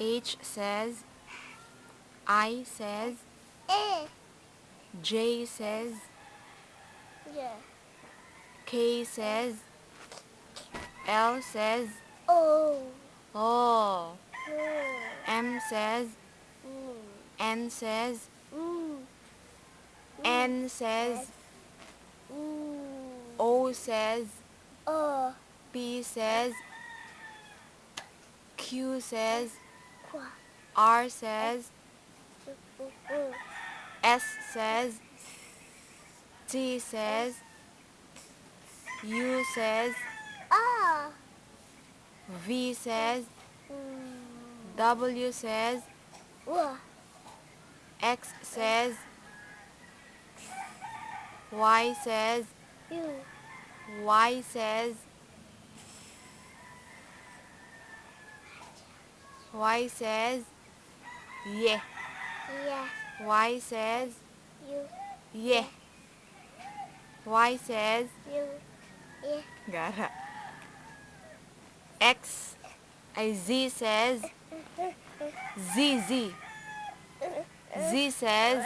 H says, I says, Eh. J says, Yeah. K says, L says, Oh. oh. Hmm. M says, Mm. N says, Mm. N says, Mm. O says, Oh. P says, Q says, Qua. R says, Mm. S says, T says, U says, Ah. V says, Mm. W says, Wah. X says, Y says, You. Y says, Y says, yeah. Yeah. Y says, You. yeah. Y says, You. Yeah. gara. X, Z says, Z. Z says,